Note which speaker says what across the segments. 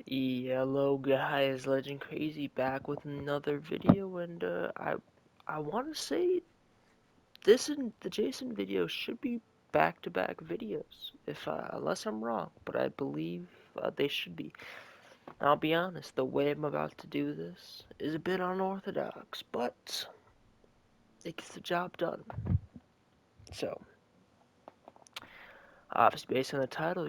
Speaker 1: Hello guys, Legend Crazy back with another video, and I want to say this and the Jason video should be back-to-back videos, if unless I'm wrong, but I believe they should be. I'll be honest, the way I'm about to do this is a bit unorthodox, but it gets the job done. So, obviously, based on the title,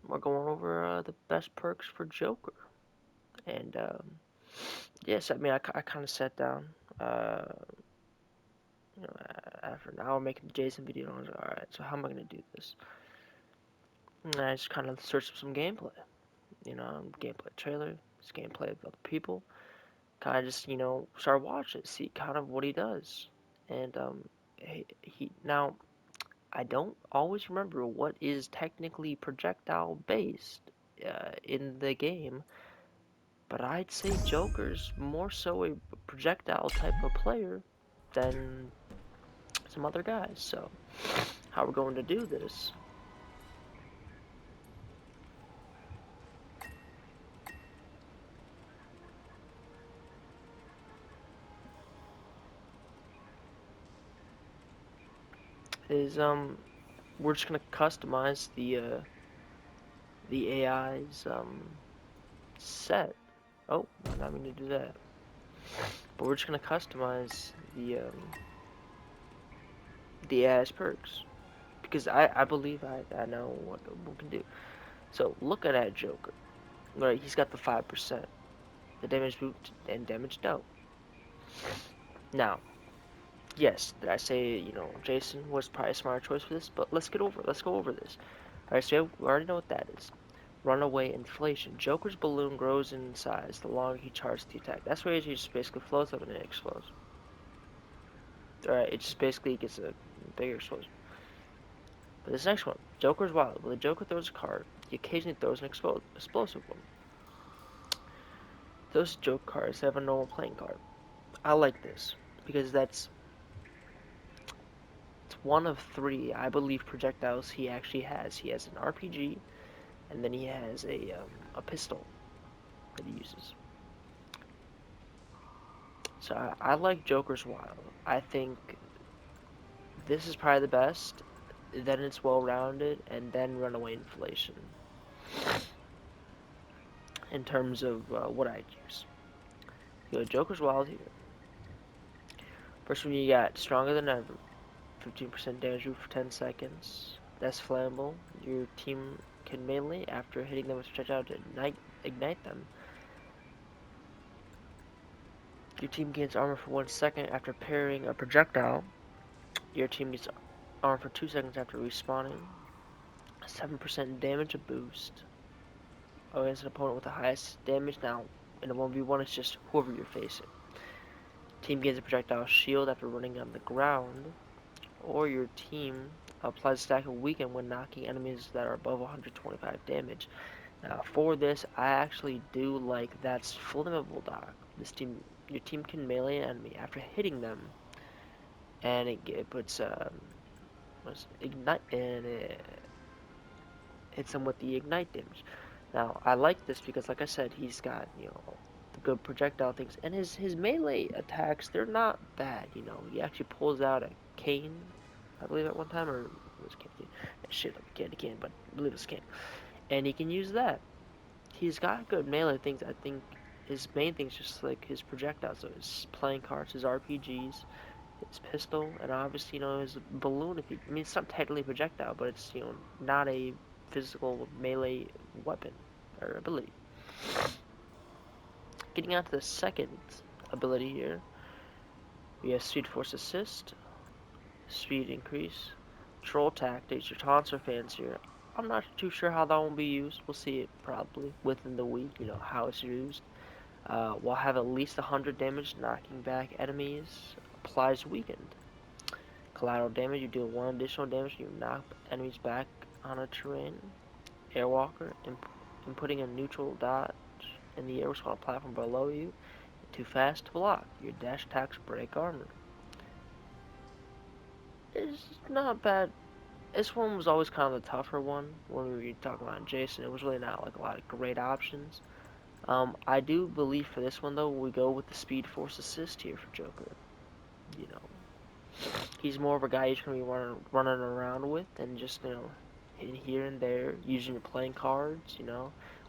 Speaker 1: we're going over the best perks for Joker, and yes, I mean I kind of sat down. Uh, After an hour making the Jason video, I was like, alright, so how am I going to do this? And I just kind of searched up some gameplay, gameplay trailer, just gameplay of other people. Kind of just, start watching, see kind of what he does. And, now, I don't always remember what is technically projectile based in the game, but I'd say Joker's more so a projectile type of player than some other guys. So, how we're going to do this is we're just gonna customize the AI's set. Oh, I'm not going to do that. But we're just gonna customize the AI's perks because I believe I know what we can do. So look at that Joker. Right, he's got the 5%, the damage boot and damage no. Now, yes, did I say Jason was probably a smart choice for this? But let's go over this. All right, so we already know what that is. Runaway inflation. Joker's balloon grows in size the longer he charges the attack. That's where he just basically floats up and it explodes. Alright, it just basically gets a bigger explosion. But this next one, Joker's wild. When the Joker throws a card, he occasionally throws an explosive one. Those joke cards have a normal playing card. I like this because it's one of three, I believe, projectiles he actually has. He has an RPG, and then he has a pistol that he uses. So I like Joker's Wild. I think this is probably the best. Then it's well rounded, and then Runaway Inflation in terms of what I'd use. You go Joker's Wild here. First one you got Stronger Than Ever. 15% damage for 10 seconds. That's flammable. Your team can melee after hitting them with projectile to ignite them. Your team gains armor for 1 second after parrying a projectile. Your team gets armor for 2 seconds after respawning. 7% damage boost against an opponent with the highest damage. Now, in a 1v1, it's just whoever you're facing. Team gains a projectile shield after running on the ground, or your team applies a stack of weaken when knocking enemies that are above 125 damage. Now, for this, I actually do like that's flammable doc. Your team can melee an enemy after hitting them, and it puts ignite and it hits them with the ignite damage. Now, I like this because, like I said, he's got the good projectile things, and his melee attacks, they're not bad. He actually pulls out a cane, I believe at one time, or it was cane. Shit, like a candy cane, but I believe it's cane, and he can use that. He's got good melee things. I think his main thing's just like his projectiles, so his playing cards, his RPGs, his pistol, and obviously his balloon. I mean, it's not technically a projectile, but it's not a physical melee weapon or ability. Getting on to the second ability here, we have Speed Force Assist, Speed Increase, Troll Tactics. Your taunts are fancier. I'm not too sure how that will be used. We'll see it probably within the week, how it's used. Will have at least 100 damage, knocking back enemies. Applies weakened. Collateral damage, you deal 1 additional damage, you knock enemies back on a terrain. Airwalker, inputting a neutral dodge in the air on a platform below you. Too fast to block. Your dash attacks break armor. It's not bad This one was always kind of the tougher one when we were talking about Jason. It was really not like a lot of great options. I do believe for this one though, we go with the Speed Force Assist here for Joker. You know, he's more of a guy you're gonna be running around with and just hitting here and there, using your playing cards.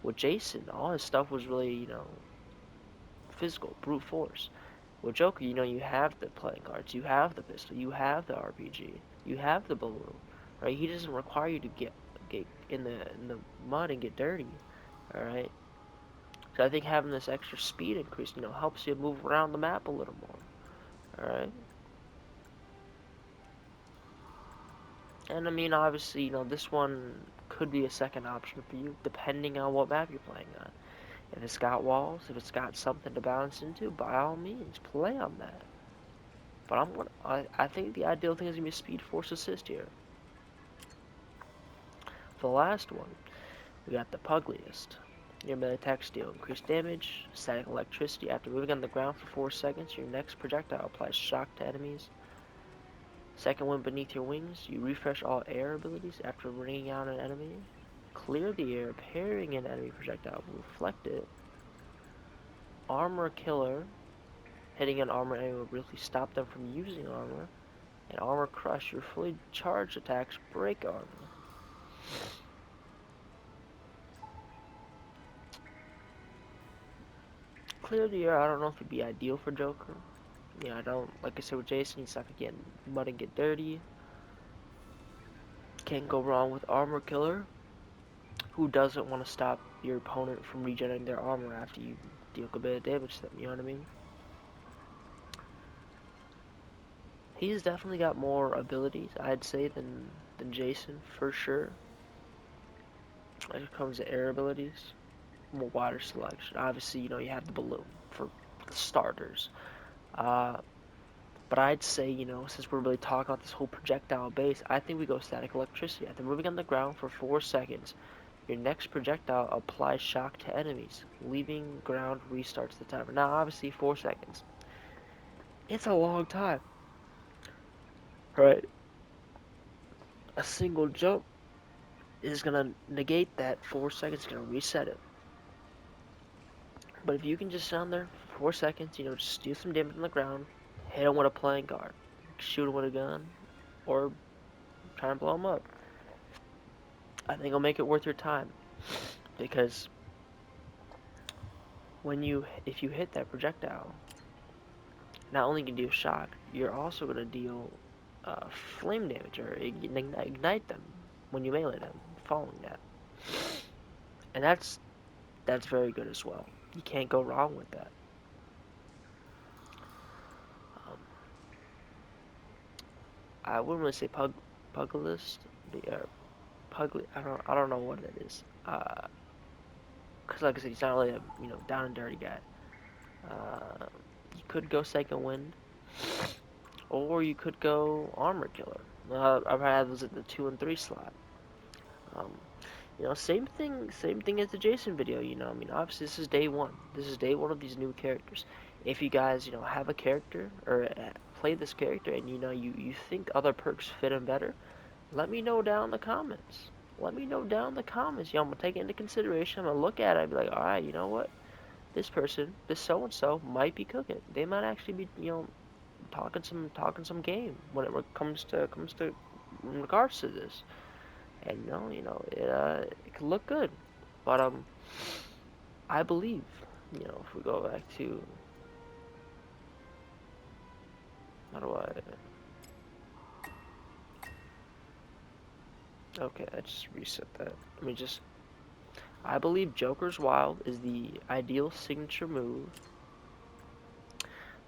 Speaker 1: With Jason, all his stuff was really physical, brute force. With Joker, you have the playing cards, you have the pistol, you have the RPG, you have the balloon, right? He doesn't require you to get in the mud and get dirty, all right? So I think having this extra speed increase, helps you move around the map a little more, all right? And I mean, obviously, this one could be a second option for you, depending on what map you're playing on. If it's got walls, if it's got something to bounce into, by all means, play on that. But I think the ideal thing is gonna be Speed Force Assist here. For the last one, we got the Pugliest. Your melee attacks deal increased damage, static electricity. After moving on the ground for 4 seconds, your next projectile applies shock to enemies. Second one, beneath your wings, you refresh all air abilities after bringing out an enemy. Clear the air, parrying an enemy projectile will reflect it. Armor Killer, hitting an armor enemy will briefly stop them from using armor. And Armor Crush, your fully charged attacks break armor. Clear the air, I don't know if it'd be ideal for Joker. I don't, like I said with Jason, he's not gonna get mud and get dirty. Can't go wrong with Armor Killer. Who doesn't want to stop your opponent from regenerating their armor after you deal a bit of damage to them, you know what I mean? He's definitely got more abilities, I'd say, than Jason, for sure. When it comes to air abilities, more wider selection. Obviously, you have the balloon for starters. Uh, But I'd say, since we're really talking about this whole projectile base, I think we go static electricity. After moving on the ground for 4 seconds, your next projectile applies shock to enemies. Leaving ground restarts the timer. Now, obviously, 4 seconds. It's a long time. Right? A single jump is going to negate that 4 seconds, going to reset it. But if you can just stand there for 4 seconds, just do some damage on the ground, hit him with a playing card, shoot him with a gun, or try and blow him up. I think it'll make it worth your time. Because if you hit that projectile, not only can you deal shock, you're also going to deal flame damage or ignite them when you melee them, following that. And that's very good as well. You can't go wrong with that. Um, I wouldn't really say pugilist, pugly. I don't know what it is. Cause like I said, he's not really a down and dirty guy. You could go second wind, or you could go armor killer. I've had those at the 2 and 3 slot. Um, same thing as the Jason video. I mean, obviously this is day one. This is day one of these new characters. If you guys, have a character or play this character, and you think other perks fit him better, let me know down in the comments. Let me know down in the comments. I'm gonna take it into consideration. I'm gonna look at it and be like, all right, you know what? This person, this so and so, might be cooking. They might actually be, talking some game when it comes to in regards to this. And it could look good. But I believe, if we go back to how do I? Okay, I just reset that. Let me just. I believe Joker's Wild is the ideal signature move.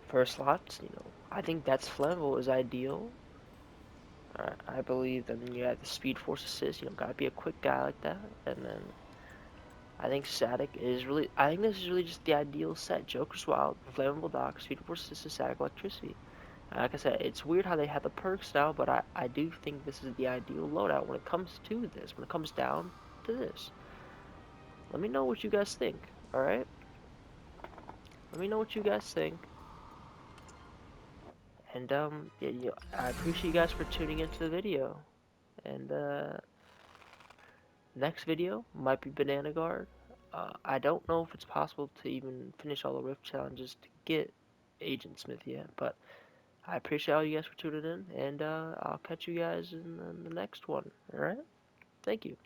Speaker 1: First slots, I think that's Flammable is ideal. I believe then you have the Speed Force Assist. Gotta be a quick guy like that, and then I think Static is really. I think this is really just the ideal set. Joker's Wild, Flammable Dock, Speed Force Assist, Static Electricity. Like I said, it's weird how they have the perks now, but I do think this is the ideal loadout when it comes to this. When it comes down to this, let me know what you guys think. All right, let me know what you guys think. And yeah, I appreciate you guys for tuning into the video. And next video might be Banana Guard. I don't know if it's possible to even finish all the rift challenges to get Agent Smith yet, but I appreciate all you guys for tuning in, and I'll catch you guys in the next one. Alright? Thank you.